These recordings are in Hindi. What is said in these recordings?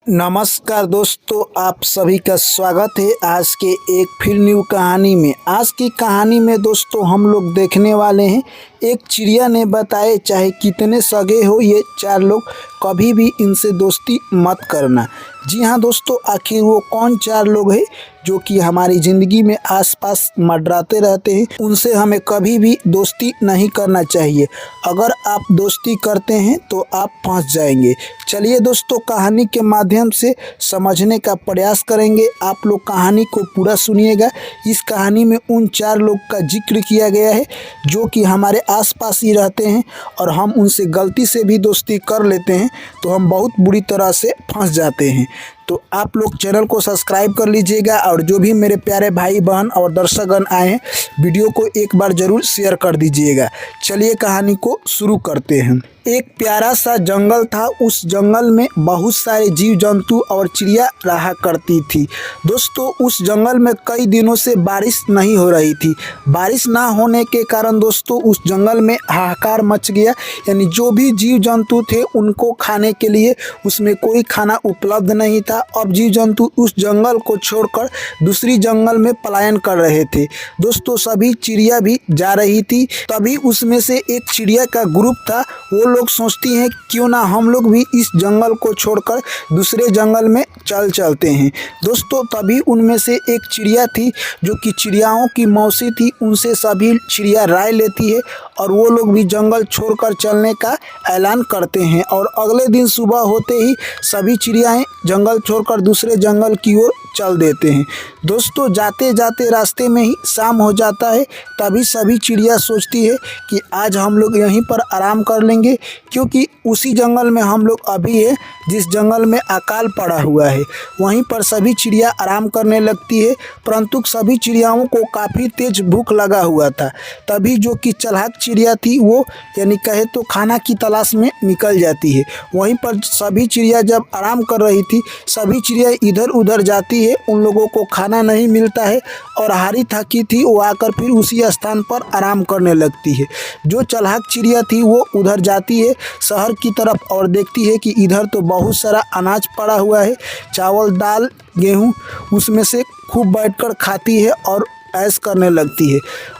नमस्कार दोस्तों, आप सभी का स्वागत है आज के एक फिर न्यू कहानी में। आज की कहानी में दोस्तों हम लोग देखने वाले हैं एक चिड़िया ने बताए चाहे कितने सगे हो ये चार लोग, कभी भी इनसे दोस्ती मत करना। जी हाँ दोस्तों, आखिर वो कौन चार लोग हैं जो कि हमारी ज़िंदगी में आसपास मंडराते रहते हैं, उनसे हमें कभी भी दोस्ती नहीं करना चाहिए। अगर आप दोस्ती करते हैं तो आप फंस जाएंगे। चलिए दोस्तों, कहानी के माध्यम से समझने का प्रयास करेंगे। आप लोग कहानी को पूरा सुनिएगा। इस कहानी में उन चार लोग का जिक्र किया गया है जो कि हमारे आसपास ही रहते हैं और हम उनसे गलती से भी दोस्ती कर लेते हैं तो हम बहुत बुरी तरह से फंस जाते हैं। तो आप लोग चैनल को सब्सक्राइब कर लीजिएगा और जो भी मेरे प्यारे भाई बहन और दर्शकगण आए हैं, वीडियो को एक बार ज़रूर शेयर कर दीजिएगा। चलिए कहानी को शुरू करते हैं। एक प्यारा सा जंगल था। उस जंगल में बहुत सारे जीव जंतु और चिड़िया रहा करती थी। दोस्तों, उस जंगल में कई दिनों से बारिश नहीं हो रही थी। बारिश ना होने के कारण दोस्तों उस जंगल में हाहाकार मच गया। यानी जो भी जीव जंतु थे उनको खाने के लिए उसमें कोई खाना उपलब्ध नहीं था। अब जीव जंतु उस जंगल को छोड़कर दूसरी जंगल में पलायन कर रहे थे। दोस्तों, सभी चिड़िया भी जा रही थी। तभी उसमें से एक चिड़िया का ग्रुप था। वो लोग सोचती हैं क्यों ना हम लोग भी इस जंगल को छोड़कर दूसरे जंगल में चलते हैं। दोस्तों, तभी उनमें से एक चिड़िया थी जो कि चिड़ियाओं की मौसी थी। उनसे सभी चिड़िया राय लेती है और वो लोग भी जंगल छोड़कर चलने का ऐलान करते हैं। और अगले दिन सुबह होते ही सभी चिड़ियाएं जंगल छोड़कर दूसरे जंगल की ओर चल देते हैं। दोस्तों, जाते जाते रास्ते में ही शाम हो जाता है। तभी सभी चिड़िया सोचती है कि आज हम लोग यहीं पर आराम कर लेंगे, क्योंकि उसी जंगल में हम लोग अभी है जिस जंगल में अकाल पड़ा हुआ है। वहीं पर सभी चिड़िया आराम करने लगती है, परंतु सभी चिड़ियाओं को काफ़ी तेज भूख लगा हुआ था। तभी जो कि चालाक चिड़िया थी वो यानी कहे तो खाना की तलाश में निकल जाती है। वहीं पर सभी चिड़िया जब आराम कर रही थी, सभी चिड़िया इधर उधर जाती है। उन लोगों को खाना नहीं मिलता है और हारी थकी थी वो आकर फिर उसी स्थान पर आराम करने लगती है। जो चालाक चिड़िया थी वो उधर जाती है शहर की तरफ और देखती है कि इधर तो बहुत सारा अनाज पड़ा हुआ है, चावल दाल गेहूँ, उसमें से खूब बैठकर खाती है और ऐश करने लगती है।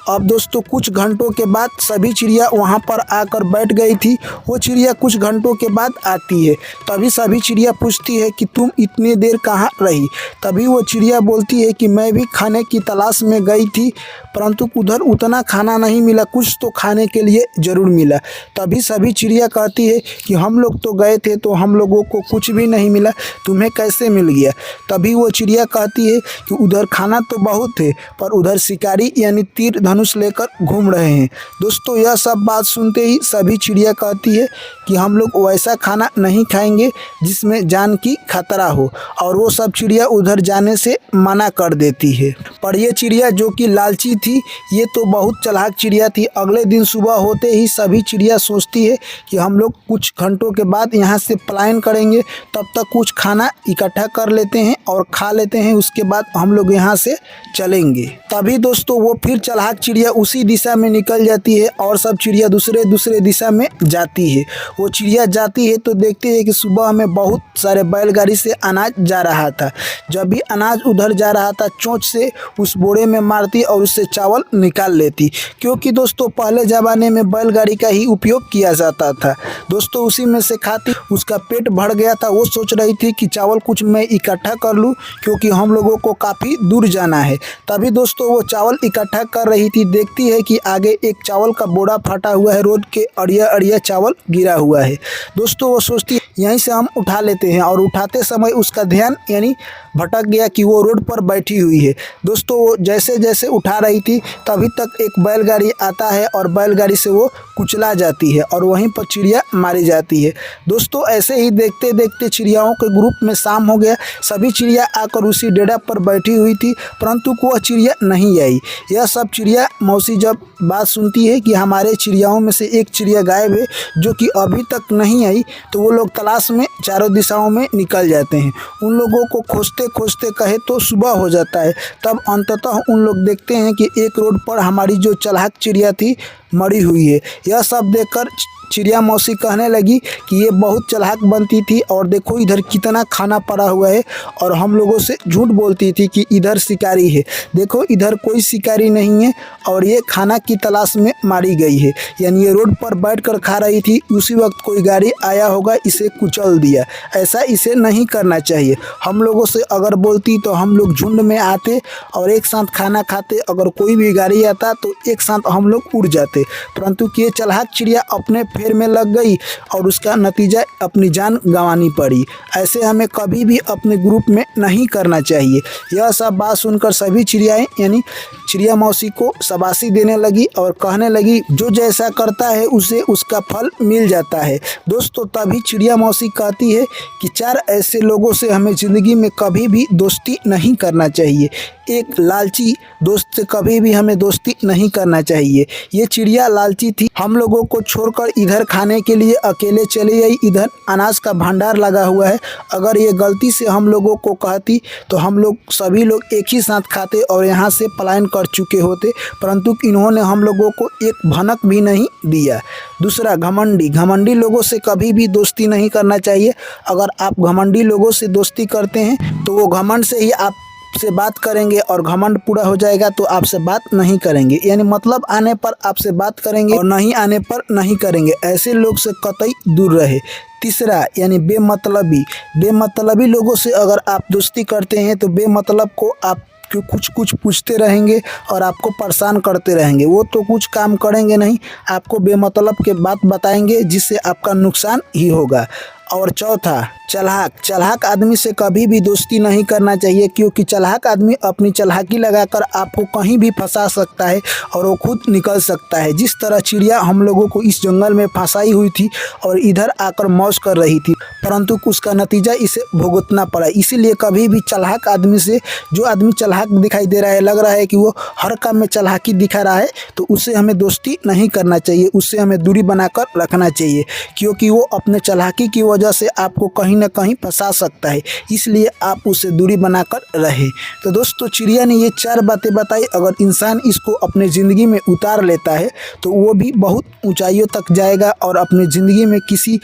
अब दोस्तों, कुछ घंटों के बाद सभी चिड़िया वहाँ पर आकर बैठ गई थी। वो चिड़िया कुछ घंटों के बाद आती है। तभी सभी चिड़िया पूछती है कि तुम इतनी देर कहाँ रही। तभी वो चिड़िया बोलती है कि मैं भी खाने की तलाश में गई थी, परंतु उधर उतना खाना नहीं मिला, कुछ तो खाने के लिए ज़रूर मिला। तभी सभी चिड़िया कहती है कि हम लोग तो गए थे तो हम लोगों को कुछ भी नहीं मिला, तुम्हें कैसे मिल गया। तभी वो चिड़िया कहती है कि उधर खाना तो बहुत है पर उधर शिकारी यानी तीर धनुष लेकर घूम रहे हैं। दोस्तों, यह सब बात सुनते ही सभी चिड़िया कहती है कि हम लोग वैसा खाना नहीं खाएंगे जिसमें जान की खतरा हो, और वो सब चिड़िया उधर जाने से मना कर देती है। पर ये चिड़िया जो कि लालची थी, ये तो बहुत चालाक चिड़िया थी। अगले दिन सुबह होते ही सभी चिड़िया सोचती है कि हम लोग कुछ घंटों के बाद यहाँ से पलायन करेंगे, तब तक कुछ खाना इकट्ठा कर लेते हैं और खा लेते हैं, उसके बाद हम लोग यहाँ से चलेंगे। तभी दोस्तों वो फिर चालाक चिड़िया उसी दिशा में निकल जाती है और सब चिड़िया दूसरे दिशा में जाती है। वो चिड़िया जाती है तो देखती है कि सुबह में बहुत सारे बैलगाड़ी से अनाज जा रहा था। जब भी अनाज उधर जा रहा था, चोंच से उस बोरे में मारती और उससे चावल निकाल लेती, क्योंकि दोस्तों पहले ज़माने में बैलगाड़ी का ही उपयोग किया जाता था। दोस्तों, उसी में से खाती उसका पेट भर गया था। वो सोच रही थी कि चावल कुछ मैं इकट्ठा कर लूँ, क्योंकि हम लोगों को काफ़ी दूर जाना है। तभी दोस्तों वो चावल इकट्ठा कर रही थी, देखती है कि आगे एक चावल का बोरा फटा हुआ है, रोड के अड़िया अड़िया चावल गिरा हुआ है। दोस्तों, वो सोचती है यहीं से हम उठा लेते हैं, और उठाते समय उसका ध्यान यानी भटक गया कि वो रोड पर बैठी हुई है। दोस्तों, वो जैसे जैसे उठा रही थी तभी तक एक बैलगाड़ी आता है और बैलगाड़ी से वो कुचला जाती है और वहीं पर चिड़िया मारी जाती है। दोस्तों, ऐसे ही देखते देखते चिड़ियाओं के ग्रुप में शाम हो गया। सभी चिड़िया आकर उसी डेरा पर बैठी हुई थी, परंतु वह चिड़िया नहीं आई। यह सब चिड़िया मौसी जब बात सुनती है कि हमारे चिड़ियाओं में से एक चिड़िया गायब है जो कि अभी तक नहीं आई, तो वो लोग तलाश में चारों दिशाओं में निकल जाते हैं। उन लोगों को खोजते खोजते कहे तो सुबह हो जाता है। तब अंततः उन लोग देखते हैं कि एक रोड पर हमारी जो चालाक चिड़िया थी मरी हुई है। यह सब देखकर चिड़िया मौसी कहने लगी कि ये बहुत चालाक बनती थी और देखो इधर कितना खाना पड़ा हुआ है, और हम लोगों से झूठ बोलती थी कि इधर शिकारी है। देखो इधर कोई शिकारी नहीं है और ये खाना की तलाश में मारी गई है। यानी ये रोड पर बैठकर खा रही थी, उसी वक्त कोई गाड़ी आया होगा, इसे कुचल दिया। ऐसा इसे नहीं करना चाहिए। हम लोगों से अगर बोलती तो हम लोग झुंड में आते और एक साथ खाना खाते। अगर कोई भी गाड़ी आता तो एक साथ हम लोग उड़ जाते, परंतु ये चालाक चिड़िया अपने फेर में लग गई और उसका नतीजा अपनी जान गंवानी पड़ी। ऐसे हमें कभी भी अपने ग्रुप में नहीं करना चाहिए। यह सब बात सुनकर सभी चिड़ियाएँ यानी चिड़िया मौसी को शाबाशी देने लगी और कहने लगी जो जैसा करता है उसे उसका फल मिल जाता है। दोस्तों तभी चिड़िया मौसी कहती है कि 4 ऐसे लोगों से हमें ज़िंदगी में कभी भी दोस्ती नहीं करना चाहिए। एक लालची दोस्त से कभी भी हमें दोस्ती नहीं करना चाहिए। ये चिड़िया लालची थी, हम लोगों को छोड़कर इधर खाने के लिए अकेले चली गई। इधर अनाज का भंडार लगा हुआ है, अगर ये गलती से हम लोगों को कहती तो हम लोग सभी लोग एक ही साथ खाते और यहाँ से पलायन कर चुके होते, परंतु इन्होंने हम लोगों को एक भनक भी नहीं दिया। दूसरा, घमंडी लोगों से कभी भी दोस्ती नहीं करना चाहिए। अगर आप घमंडी लोगों से दोस्ती करते हैं तो वो घमंड से ही आप से बात करेंगे और घमंड पूरा हो जाएगा तो आपसे बात नहीं करेंगे। यानी मतलब आने पर आपसे बात करेंगे और नहीं आने पर नहीं करेंगे। ऐसे लोग से कतई दूर रहे। तीसरा, यानी बेमतलबी लोगों से अगर आप दोस्ती करते हैं तो बेमतलब को आप क्यों कुछ पूछते रहेंगे और आपको परेशान करते रहेंगे। वो तो कुछ काम करेंगे नहीं, आपको बेमतलब के बात बताएंगे जिससे आपका नुकसान ही होगा। और चौथा, चालाक आदमी से कभी भी दोस्ती नहीं करना चाहिए, क्योंकि चालाक आदमी अपनी चालाकी लगाकर आपको कहीं भी फंसा सकता है और वो खुद निकल सकता है। जिस तरह चिड़िया हम लोगों को इस जंगल में फंसाई हुई थी और इधर आकर मौज कर रही थी, परंतु उसका नतीजा इसे भुगतना पड़ा। इसीलिए कभी भी चालाक आदमी से, जो आदमी चालाक दिखाई दे रहा है, लग रहा है कि वो हर काम में चालाकी दिखा रहा है, तो उससे हमें दोस्ती नहीं करना चाहिए। उससे हमें दूरी बनाकर रखना चाहिए, क्योंकि वो अपने चालाकी की वजह से आपको कहीं न कहीं फंसा सकता है। इसलिए आप उससे दूरी बनाकर रहें। तो दोस्तों चिड़िया ने ये 4 बातें बताई। अगर इंसान इसको अपने ज़िंदगी में उतार लेता है तो वो भी बहुत ऊंचाइयों तक जाएगा और अपनी ज़िंदगी में किसी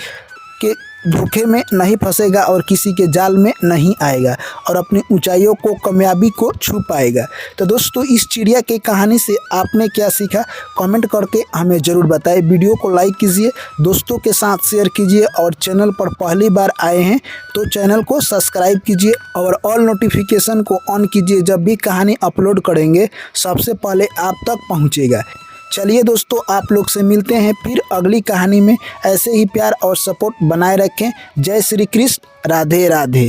के धोखे में नहीं फंसेगा और किसी के जाल में नहीं आएगा और अपनी ऊंचाइयों को, कामयाबी को छू पाएगा। तो दोस्तों इस चिड़िया की कहानी से आपने क्या सीखा, कमेंट करके हमें ज़रूर बताएं। वीडियो को लाइक कीजिए, दोस्तों के साथ शेयर कीजिए और चैनल पर पहली बार आए हैं तो चैनल को सब्सक्राइब कीजिए और ऑल नोटिफिकेशन को ऑन कीजिए। जब भी कहानी अपलोड करेंगे सबसे पहले आप तक पहुँचेगा। चलिए दोस्तों, आप लोग से मिलते हैं फिर अगली कहानी में। ऐसे ही प्यार और सपोर्ट बनाए रखें। जय श्री कृष्ण, राधे राधे।